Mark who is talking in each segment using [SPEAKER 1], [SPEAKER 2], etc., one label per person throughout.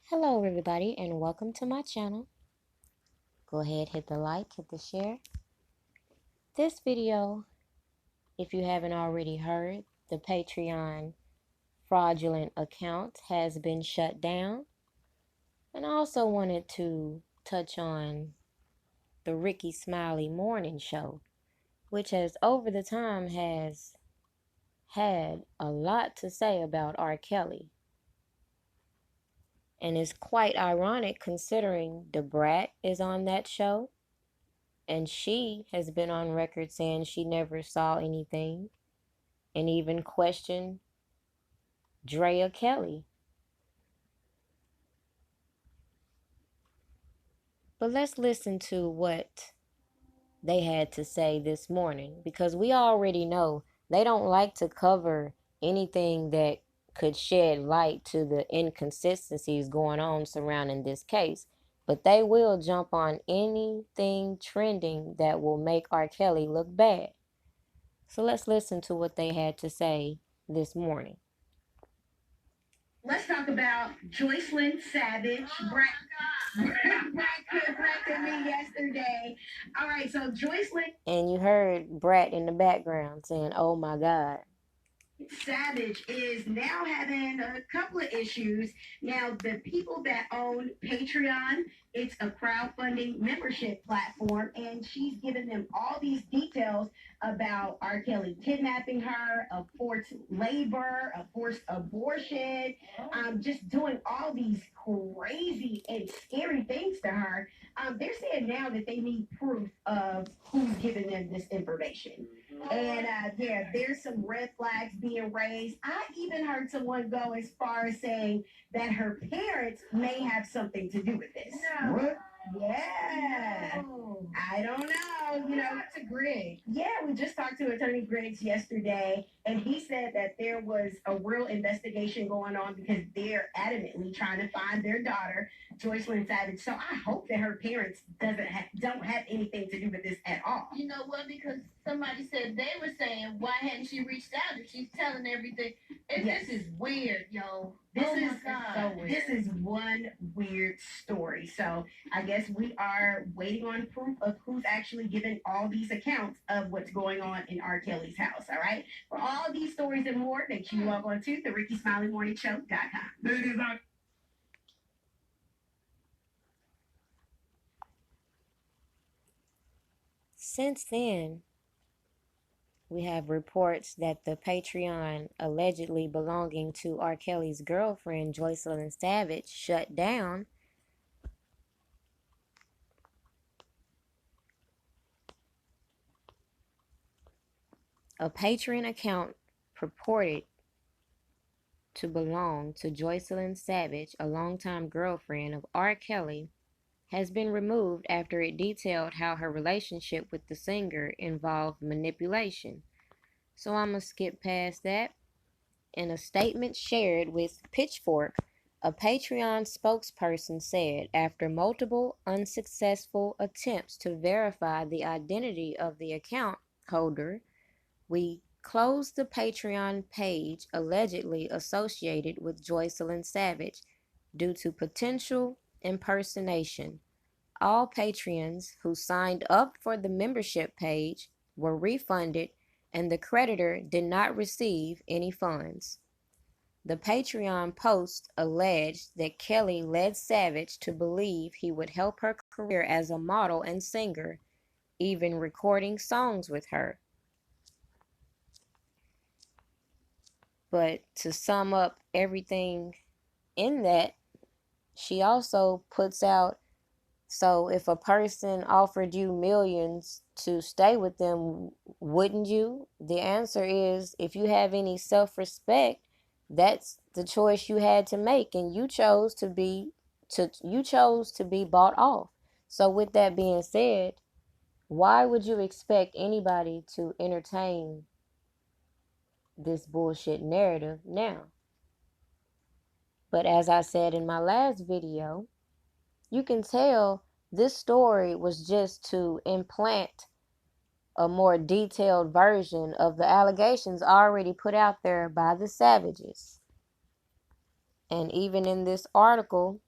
[SPEAKER 1] Hello everybody and welcome to my channel. Go ahead, hit the like, hit the share. This video, if you haven't already heard, the Patreon fraudulent account has been shut down. And I also wanted to touch on the Ricky Smiley morning show, which has over the time has had a lot to say about R. Kelly. And it's quite ironic considering the Brat is on that show. And she has been on record saying she never saw anything and even questioned Drea Kelly. But let's listen to what they had to say this morning, because we already know they don't like to cover anything that could shed light to the inconsistencies going on surrounding this case. But they will jump on anything trending that will make R. Kelly look bad. So let's listen to what they had to say this morning.
[SPEAKER 2] Let's talk about Joycelyn Savage. Brad corrected me yesterday. All right, so Joycelyn
[SPEAKER 1] And you heard Brat in the background saying, "Oh my God."
[SPEAKER 2] Savage is now having a couple of issues. Now, the people that own Patreon, it's a crowdfunding membership platform, and she's given them all these details about R. Kelly kidnapping her, of forced labor, of forced abortion, just doing all these crazy and scary things to her. They're saying now that they need proof of who's giving them this information. And yeah, there's some red flags being raised. I even heard someone go as far as saying that her parents may have something to do with this. No. What? Yeah. No. I don't know. You know, to Greg. Yeah, we just talked to Attorney Griggs yesterday, and he said that there was a real investigation going on because they're adamantly trying to find their daughter, Joycelyn Savage. So I hope that her parents don't have anything to do with this at all. You know what? Because somebody said they were saying, why hadn't she reached out if she's telling everything? And yes. This is weird, yo. This is so weird. This is one weird story. So I guess we are waiting on proof of who's actually given all these accounts of what's going on in R. Kelly's house. All right. For all these stories and more, make sure you log on to the RickySmileyMorningShow.com. Ladies,
[SPEAKER 1] Since then, we have reports that the Patreon allegedly belonging to R. Kelly's girlfriend, Joycelyn Savage, shut down. A Patreon account purported to belong to Joycelyn Savage, a longtime girlfriend of R. Kelly, has been removed after it detailed how her relationship with the singer involved manipulation. So I'm going to skip past that. In a statement shared with Pitchfork, a Patreon spokesperson said after multiple unsuccessful attempts to verify the identity of the account holder, we closed the Patreon page allegedly associated with Joycelyn Savage due to potential impersonation. All patrons who signed up for the membership page were refunded, and the creditor did not receive any funds. The Patreon post alleged that Kelly led Savage to believe he would help her career as a model and singer, even recording songs with her. But to sum up everything in that, she also puts out, so if a person offered you millions to stay with them, wouldn't you? The answer is, if you have any self-respect, that's the choice you had to make, and you chose to be bought off. So with that being said, why would you expect anybody to entertain this bullshit narrative now? But as I said in my last video, you can tell this story was just to implant a more detailed version of the allegations already put out there by the Savages. And even in this article,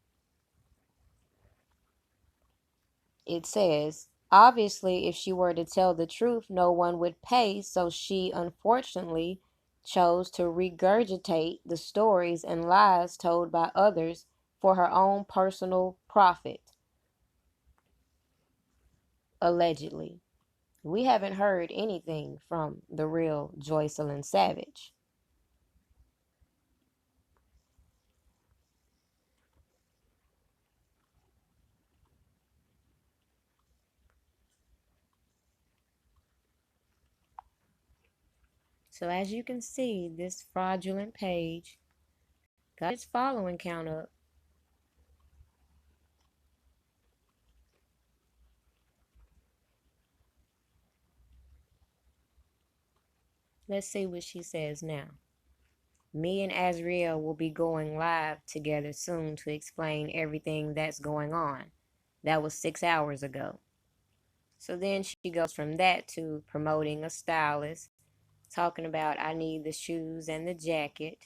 [SPEAKER 1] It says, obviously, if she were to tell the truth, no one would pay, so she unfortunately chose to regurgitate the stories and lies told by others for her own personal profit, allegedly. We haven't heard anything from the real Joycelyn Savage. So as you can see, this fraudulent page got its following count up. Let's see what she says now. Me and Azriel will be going live together soon to explain everything that's going on. That was 6 hours ago. So then she goes from that to promoting a stylist, talking about I need the shoes and the jacket,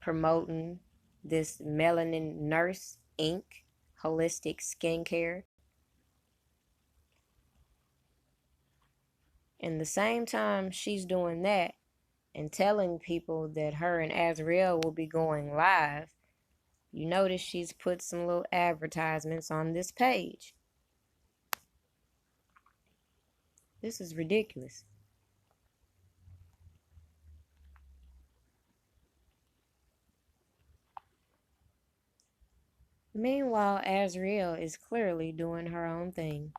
[SPEAKER 1] promoting this Melanin Nurse Inc. holistic skincare. And the same time she's doing that and telling people that her and Azriel will be going live, you notice she's put some little advertisements on this page. This is ridiculous. Meanwhile, Azriel is clearly doing her own thing.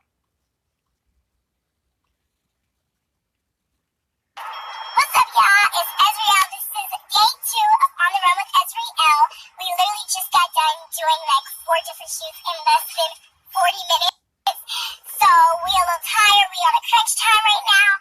[SPEAKER 3] What's up, y'all? It's Ezreal. This is day 2 of On the Run with Ezreal. We literally just got done doing like 4 different shoots in less than 40 minutes. So we a little tired. We on a crunch time right now.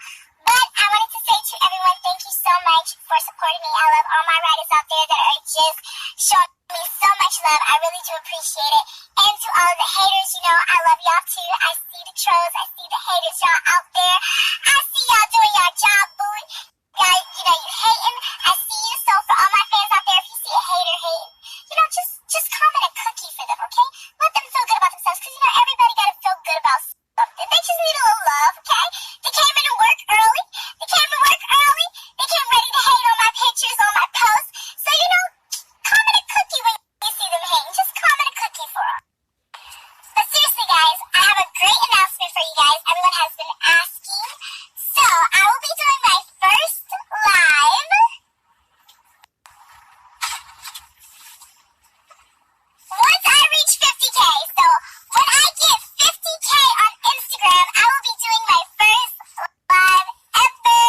[SPEAKER 3] But I wanted to say to everyone, thank you so much for supporting me. I love all my riders out there that are just showing me so much love. I really do appreciate it. And to all of the haters, you know, I love y'all too. I see the trolls. I see the haters, y'all out there. I see y'all doing your job, boo. Guys, you know, you hating. I see you. So for all my fans out there, if you see a hater hating, you know, just comment a cookie for them, okay? Let them feel good about themselves, because, you know, everybody got to feel good about something. They just need a little love, okay? They came into work early. They came to work early. They came ready to hate on my pictures, on my posts. So, you know, comment a cookie when you see them hating. Just comment a cookie for them. But seriously, guys, I have a great announcement for you guys. Everyone has been asking. So, I will be doing my first live once I reach 50K. So, when I get 50K on Instagram, I will be doing my first live ever.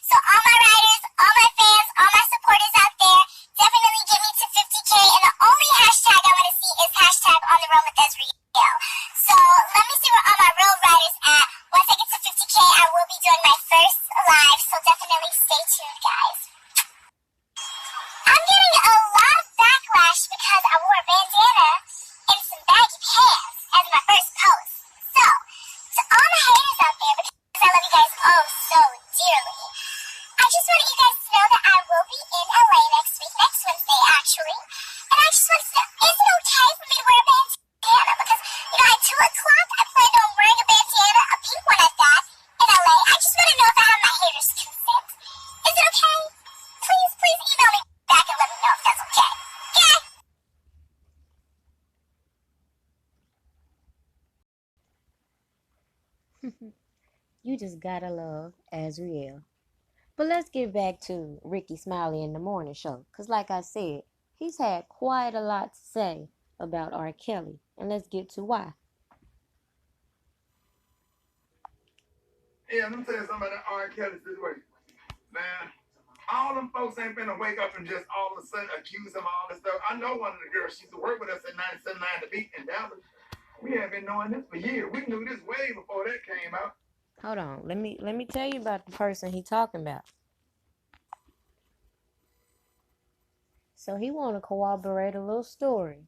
[SPEAKER 3] So, all my riders, all my fans, all my supporters out there, definitely get me to 50K. And the only hashtag I want to see is hashtag on the run with Ezreal. So, let me see where all my real riders at. Once I get to 50K, I will be doing my first live. So, definitely stay tuned, guys. I'm getting a lot of backlash because I wore a bandana and some baggy pants as my first post. So, to all my haters out there, because I love you guys oh so dearly, I just wanted you guys to know that I will be in LA next week, next Wednesday actually. And I just wanted to know, is it okay for me to wear a bandana? Because, you know, at 2 o'clock, I planned on wearing a bandana, a pink one at that, in LA. I just want to know if I have my haters' consent. Is it okay? Please email me back and let me know if that's okay. Yeah.
[SPEAKER 1] You just gotta love Azriel. But let's get back to Ricky Smiley in the morning show. Because like I said, he's had quite a lot to say about R. Kelly. And let's get to why.
[SPEAKER 2] Yeah, let me tell you something about that R. Kelly situation. Man, all them folks ain't finna wake up and just all of a sudden accuse him of all this stuff. I know one of the girls, she used to work with us at 97.9 The Beat in Dallas. We have been knowing this for years. We knew this way before that came out.
[SPEAKER 1] Hold on. Let me tell you about the person he talking about. So he want to corroborate a little story.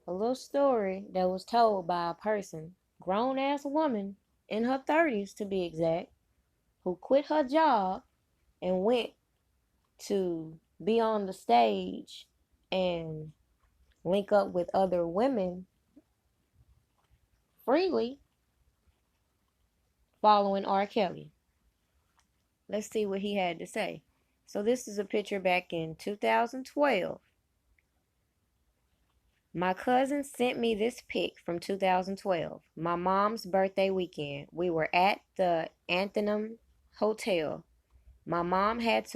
[SPEAKER 1] A little story that was told by a person, grown ass woman, in her 30s to be exact, who quit her job and went to be on the stage and link up with other women freely following R. Kelly. Let's see what he had to say. So this is a picture back in 2012. My cousin sent me this pic from 2012. My mom's birthday weekend. We were at the Anthem Hotel. My mom had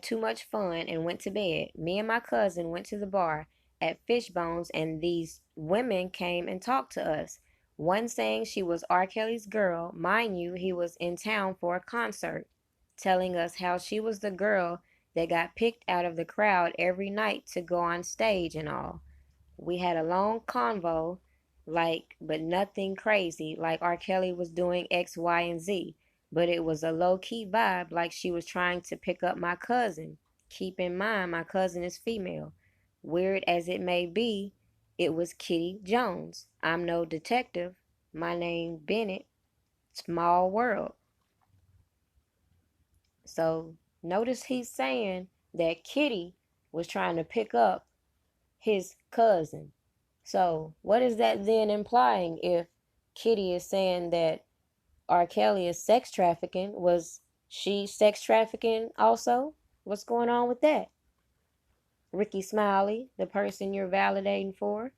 [SPEAKER 1] too much fun and went to bed. Me and my cousin went to the bar at Fishbones, and these women came and talked to us. One saying she was R. Kelly's girl. Mind you, he was in town for a concert, telling us how she was the girl that got picked out of the crowd every night to go on stage and all. We had a long convo, but nothing crazy, like R. Kelly was doing X, Y, and Z. But it was a low-key vibe, like she was trying to pick up my cousin. Keep in mind, my cousin is female. Weird as it may be, it was Kitty Jones. I'm no detective. My name Bennett. Small world. So notice he's saying that Kitty was trying to pick up his cousin. So what is that then implying if Kitty is saying that R. Kelly is sex trafficking? Was she sex trafficking also? What's going on with that? Ricky Smiley, the person you're validating for,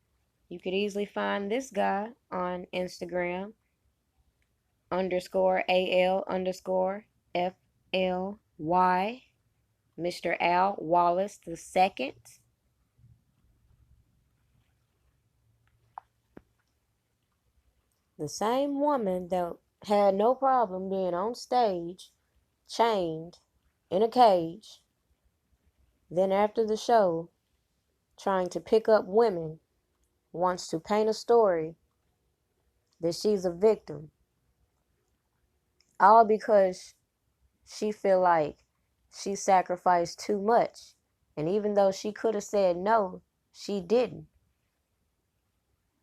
[SPEAKER 1] you could easily find this guy on Instagram, _AL_FLY, Mr. Al Wallace II. The same woman that had no problem being on stage, chained, in a cage, then after the show, trying to pick up women, wants to paint a story that she's a victim. All because she feel like she sacrificed too much. And even though she could have said no, she didn't.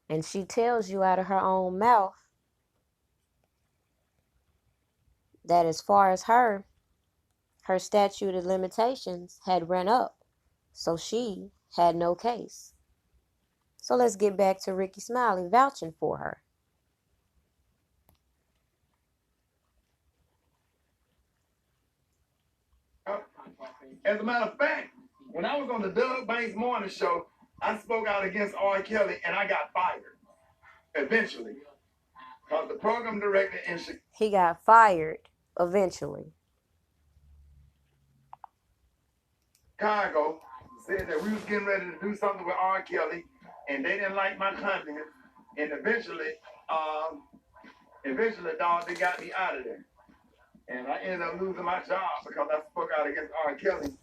[SPEAKER 1] And she tells you out of her own mouth that as far as her statute of limitations had run up. So she had no case. So let's get back to Ricky Smiley vouching for her.
[SPEAKER 4] As a matter of fact, when I was on the Doug Banks Morning Show, I spoke out against R. Kelly and I got fired eventually. Because the program director in
[SPEAKER 1] He got fired eventually.
[SPEAKER 4] Chicago said that we was getting ready to do something with R. Kelly and they didn't like my content. And eventually, dog, they got me out of there. And I ended up losing my job because I spoke out against R. Kelly.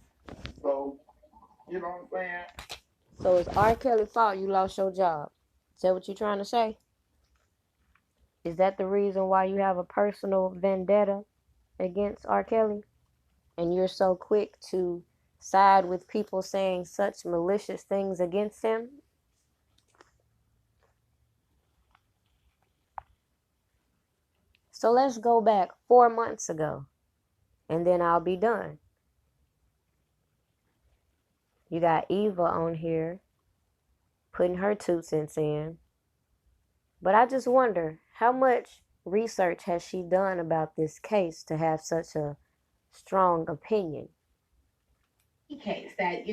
[SPEAKER 4] So, you know what I'm saying?
[SPEAKER 1] So it's R. Kelly's fault you lost your job. Is that what you're trying to say? Is that the reason why you have a personal vendetta against R. Kelly? And you're so quick to side with people saying such malicious things against him? So let's go back 4 months ago, and then I'll be done. You got Eva on here putting her 2 cents in. But I just wonder, how much research has she done about this case to have such a strong opinion?
[SPEAKER 2] Case that,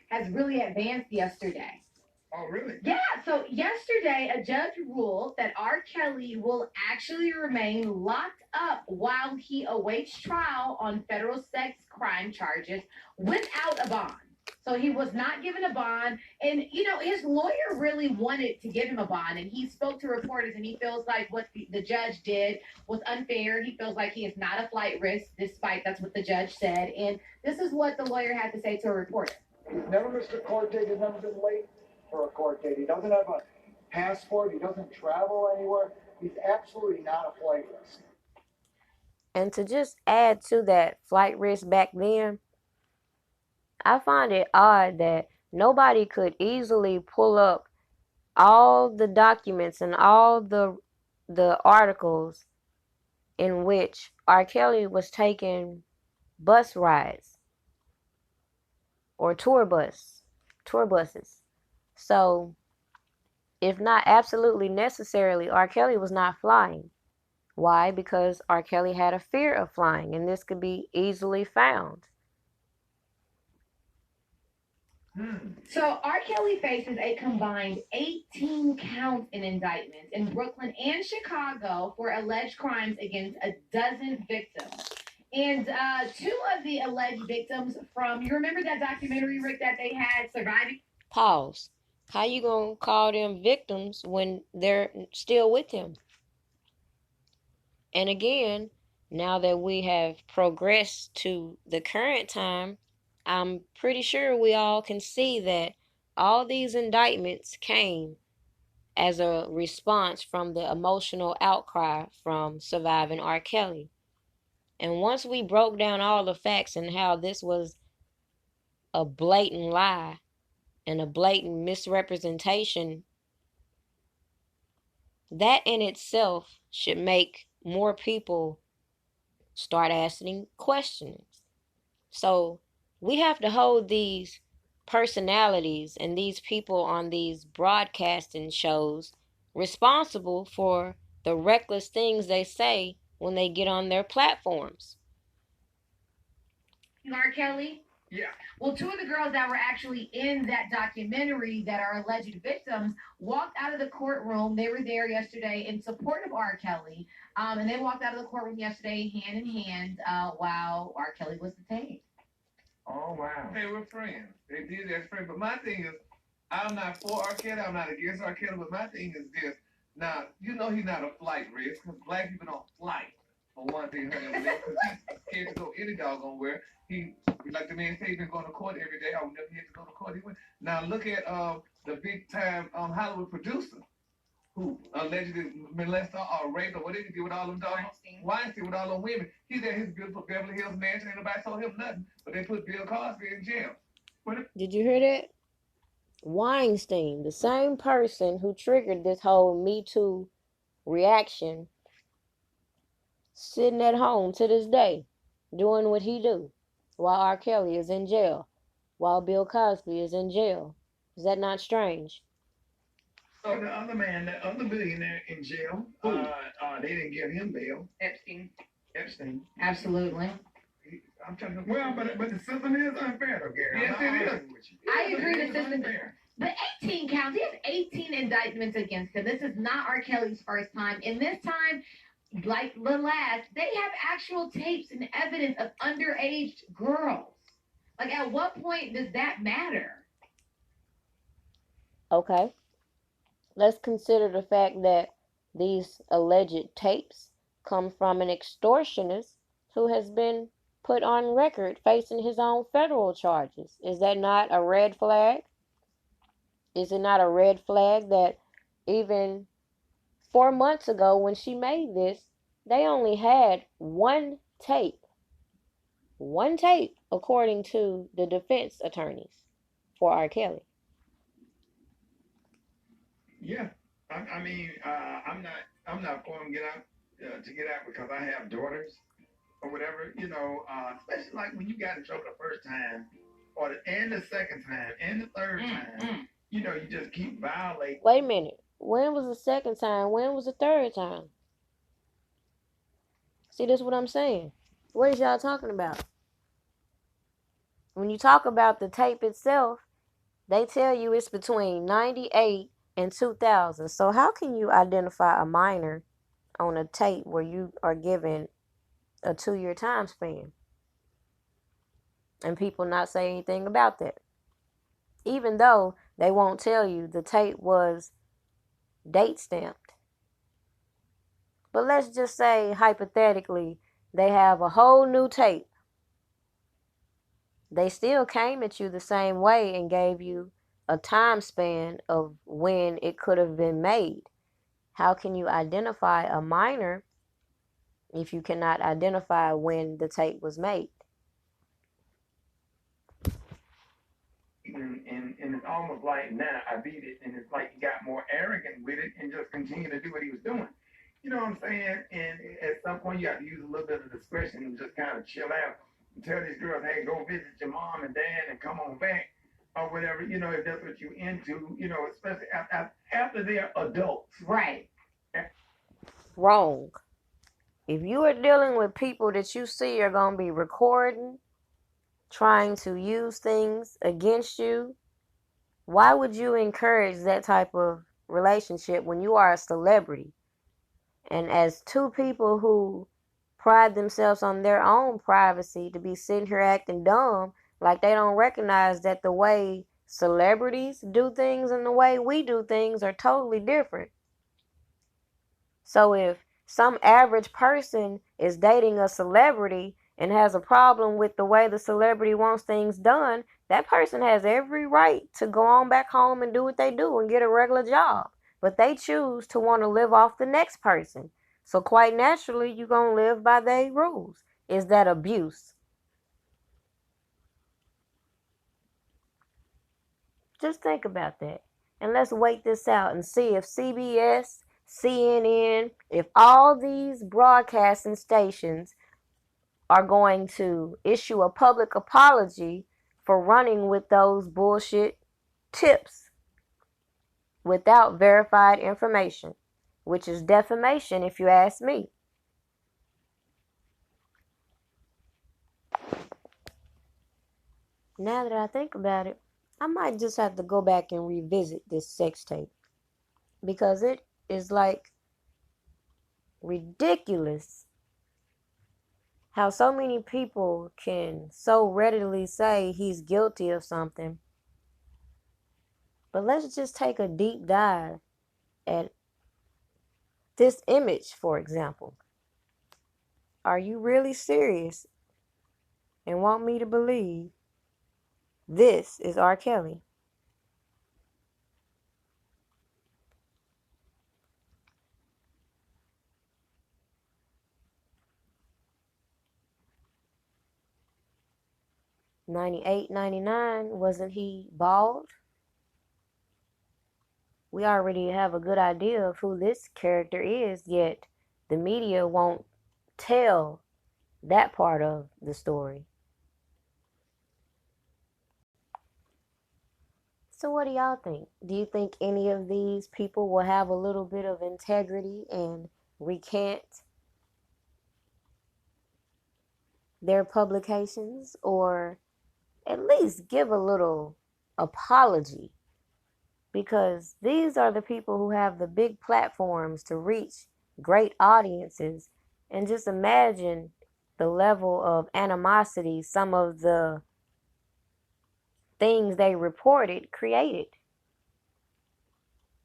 [SPEAKER 2] has really advanced yesterday.
[SPEAKER 4] Oh, really?
[SPEAKER 2] Yeah, so yesterday a judge ruled that R. Kelly will actually remain locked up while he awaits trial on federal sex crime charges without a bond. So he was not given a bond. And, his lawyer really wanted to give him a bond. And he spoke to reporters and he feels like what the judge did was unfair. He feels like he is not a flight risk, despite that's what the judge said. And this is what the lawyer had to say to a reporter.
[SPEAKER 5] He's never missed a court date. He's never been late for a court date. He doesn't have a passport. He doesn't travel anywhere. He's absolutely not a flight risk.
[SPEAKER 1] And to just add to that flight risk back then, I find it odd that nobody could easily pull up all the documents and all the articles in which R. Kelly was taking bus rides or tour buses. So if not absolutely necessarily, R. Kelly was not flying. Why? Because R. Kelly had a fear of flying, and this could be easily found.
[SPEAKER 2] So R. Kelly faces a combined 18 counts in indictments in Brooklyn and Chicago for alleged crimes against a dozen victims. And two of the alleged victims from, you remember that documentary, Rick, that they had, Surviving?
[SPEAKER 1] Pause. How you gonna call them victims when they're still with him? And again, now that we have progressed to the current time, I'm pretty sure we all can see that all these indictments came as a response from the emotional outcry from surviving R. Kelly. And once we broke down all the facts and how this was a blatant lie and a blatant misrepresentation, that in itself should make more people start asking questions. So we have to hold these personalities and these people on these broadcasting shows responsible for the reckless things they say when they get on their platforms.
[SPEAKER 2] R. Kelly?
[SPEAKER 4] Yeah.
[SPEAKER 2] Well, two of the girls that were actually in that documentary that are alleged victims walked out of the courtroom. They were there yesterday in support of R. Kelly. And they walked out of the courtroom yesterday hand in hand while R. Kelly was detained.
[SPEAKER 4] Oh, wow. Hey, we're friends. They did that friend. But my thing is, I'm not for R. Kelly. I'm not against R. Kelly. But my thing is this. Now, you know he's not a flight risk because black people don't flight. For one thing, because he's scared to go any doggone where. He, like the man said, he's been going to court every day. I would never have to go to court. He went. Now, look at the big time Hollywood producer who allegedly molested or raped or whatever he did with all them dogs. Weinstein with all them women. He's at his beautiful Beverly Hills mansion. Ain't nobody told him nothing. But they put Bill Cosby in jail.
[SPEAKER 1] Did you hear that? Weinstein, the same person who triggered this whole Me Too reaction, sitting at home to this day, doing what he do, while R. Kelly is in jail, while Bill Cosby is in jail. Is that not strange?
[SPEAKER 4] So the other man, the other billionaire in jail, they didn't give him bail. Epstein.
[SPEAKER 2] Absolutely.
[SPEAKER 4] I'm trying to. Well, but the system is unfair, though, Gary. Yes, it is.
[SPEAKER 2] I agree. The system is unfair. But 18 counts. He has 18 indictments against him. This is not R. Kelly's first time. And this time, like the last, they have actual tapes and evidence of underage girls. Like, at what point does that matter?
[SPEAKER 1] Okay. Let's consider the fact that these alleged tapes come from an extortionist who has been put on record facing his own federal charges. Is that not a red flag? Is it not a red flag that even 4 months ago when she made this, they only had one tape? One tape, according to the defense attorneys for R. Kelly.
[SPEAKER 4] Yeah, I mean, I'm not for him to get out because I have daughters or whatever. You know, especially like when you got in trouble the first time, and the second time, and the third time. You know, you just keep violating.
[SPEAKER 1] Wait a minute. When was the second time? When was the third time? See, this is what I'm saying. What is y'all talking about? When you talk about the tape itself, they tell you it's between 98 and 2000. So how can you identify a minor on a tape where you are given a 2-year time span and people not say anything about that? Even though they won't tell you the tape was date stamped. But let's just say, hypothetically, they have a whole new tape. They still came at you the same way and gave you a time span of when it could have been made. How can you identify a minor if you cannot identify when the tape was made?
[SPEAKER 4] And it's almost like now I beat it, and it's like he got more arrogant with it and just continued to do what he was doing. You know what I'm saying? And at some point, you have to use a little bit of discretion and just kind of chill out and tell these girls, hey, go visit your mom and dad and come on back. or whatever, if that's what you're into, especially after they're adults.
[SPEAKER 2] Right.
[SPEAKER 1] Wrong. If you are dealing with people that you see are going to be recording, trying to use things against you, why would you encourage that type of relationship when you are a celebrity? And as two people who pride themselves on their own privacy, to be sitting here acting dumb like they don't recognize that the way celebrities do things and the way we do things are totally different. So if some average person is dating a celebrity and has a problem with the way the celebrity wants things done, that person has every right to go on back home and do what they do and get a regular job. But they choose to want to live off the next person. So quite naturally, you're going to live by their rules. Is that abuse? Just think about that. And let's wait this out and see if CBS, CNN, if all these broadcasting stations are going to issue a public apology for running with those bullshit tips without verified information, which is defamation if you ask me. Now that I think about it, I might just have to go back and revisit this sex tape because it is like ridiculous how so many people can so readily say he's guilty of something. But let's just take a deep dive at this image, for example. Are you really serious and want me to believe this is R. Kelly? '98, '99, wasn't he bald? We already have a good idea of who this character is, yet the media won't tell that part of the story. So what do y'all think? Do you think any of these people will have a little bit of integrity and recant their publications, or at least give a little apology? Because these are the people who have the big platforms to reach great audiences. And just imagine the level of animosity some of the things they reported created.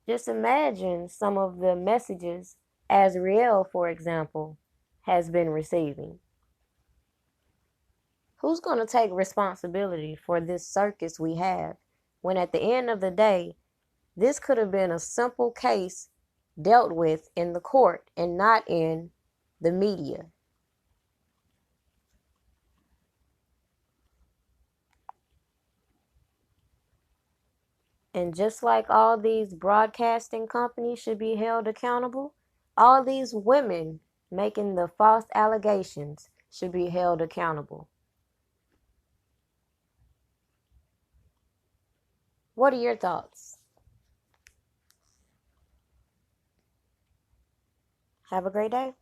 [SPEAKER 1] Just imagine some of the messages Azriel, for example, has been receiving. Who's going to take responsibility for this circus we have when at the end of the day, this could have been a simple case dealt with in the court and not in the media? And just like all these broadcasting companies should be held accountable, all these women making the false allegations should be held accountable. What are your thoughts? Have a great day.